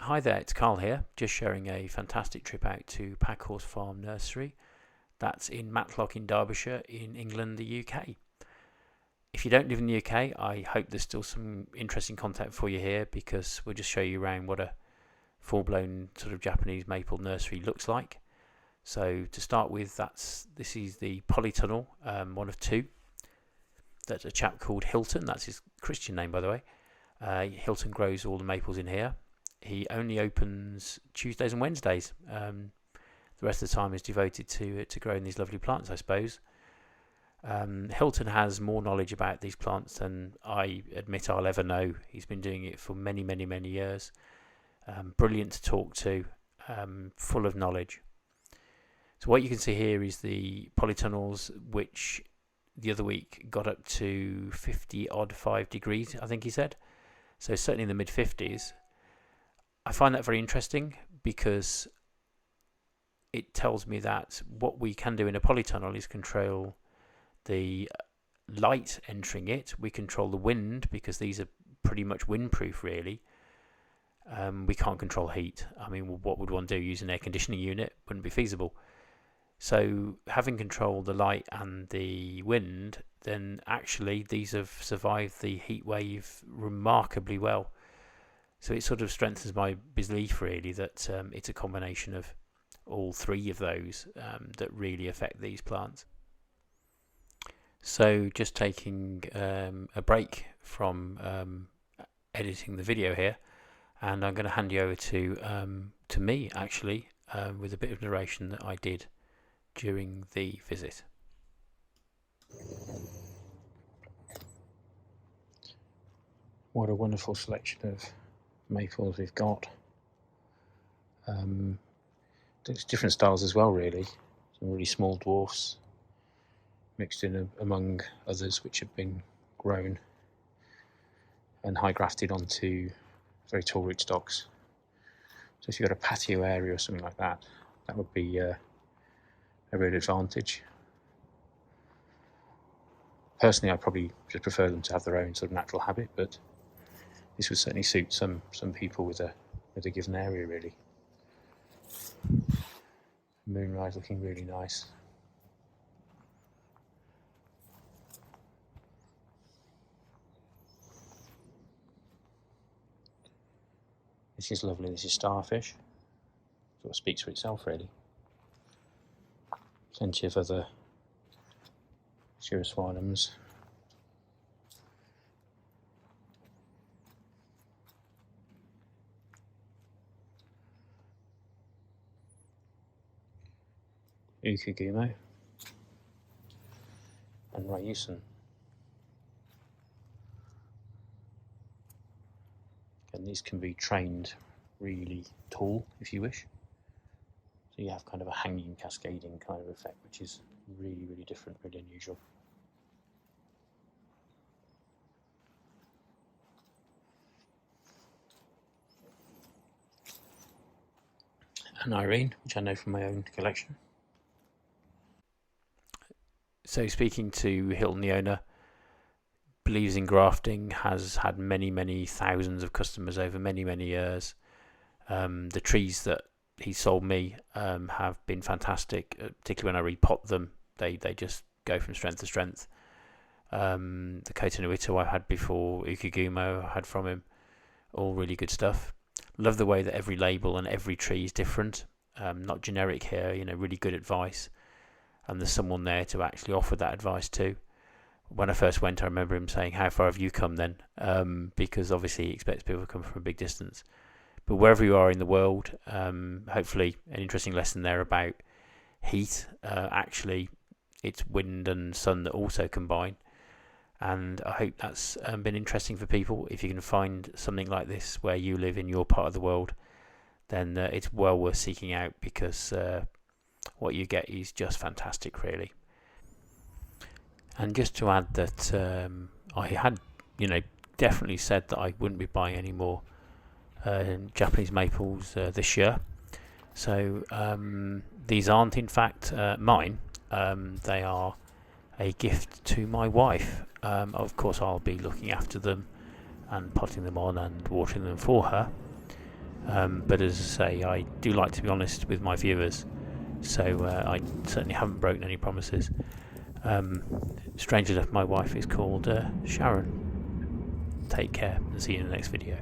Hi there, it's Carl here, just sharing a fantastic trip out to Packhorse Farm Nursery. That's in Matlock in Derbyshire in England, the UK. If you don't live in the UK, I hope there's still some interesting content for you here because we'll just show you around what a full-blown sort of Japanese maple nursery looks like. So to start with, this is the Polytunnel, one of two. That's a chap called Hilton, that's his Christian name by the way. Hilton grows all the maples in here. He only opens Tuesdays and Wednesdays. The rest of the time is devoted to growing these lovely plants, I suppose. Hilton has more knowledge about these plants than I admit I'll ever know. He's been doing it for many, many, many years. Brilliant to talk to, full of knowledge. So what you can see here is the polytunnels, which the other week got up to 5 degrees, I think he said. So certainly in the mid-50s. I find that very interesting because it tells me that what we can do in a polytunnel is control the light entering it. We control the wind because these are pretty much windproof, really. We can't control heat. I mean, what would one do? Use an air conditioning unit? Wouldn't be feasible. So having controlled the light and the wind, then actually these have survived the heat wave remarkably well. So it sort of strengthens my belief, really, that it's a combination of all three of those that really affect these plants. So just taking a break from editing the video here, and I'm going to hand you over to me, actually, with a bit of narration that I did during the visit. What a wonderful selection of maples we've got. There's different styles as well, really. Some really small dwarfs mixed in among others which have been grown and high grafted onto very tall rootstocks. So if you've got a patio area or something like that, that would be a real advantage. Personally, I probably just prefer them to have their own sort of natural habit, but this would certainly suit some people with a given area, really. Moonrise looking really nice. This is lovely. This is starfish. Sort of speaks for itself, really. Plenty of other Cirroswanums. Ukagumo and Ryusen. And these can be trained really tall if you wish. So you have kind of a hanging, cascading kind of effect, which is really, really different, really unusual. And Irene, which I know from my own collection. So speaking to Hilton, the owner, believes in grafting, has had many, many thousands of customers over many, many years. The trees that he sold me have been fantastic, particularly when I repot them. They just go from strength to strength. The Kotonuito I had before, Ukagumo I had from him, all really good stuff. Love the way that every label and every tree is different, not generic here, really good advice. And there's someone there to actually offer that advice to. When I first went, I remember him saying, "How far have you come then?" Because obviously he expects people to come from a big distance. But wherever you are in the world, hopefully an interesting lesson there about heat. Actually, it's wind and sun that also combine. And I hope that's been interesting for people. If you can find something like this where you live in your part of the world, then it's well worth seeking out because what you get is just fantastic, really. And just to add that I had, definitely said that I wouldn't be buying any more Japanese maples this year. So these aren't in fact mine. They are a gift to my wife. Of course I'll be looking after them and potting them on and watering them for her. But as I say, I do like to be honest with my viewers, so I certainly haven't broken any promises. Strangely enough, my wife is called Sharon. Take care and see you in the next video.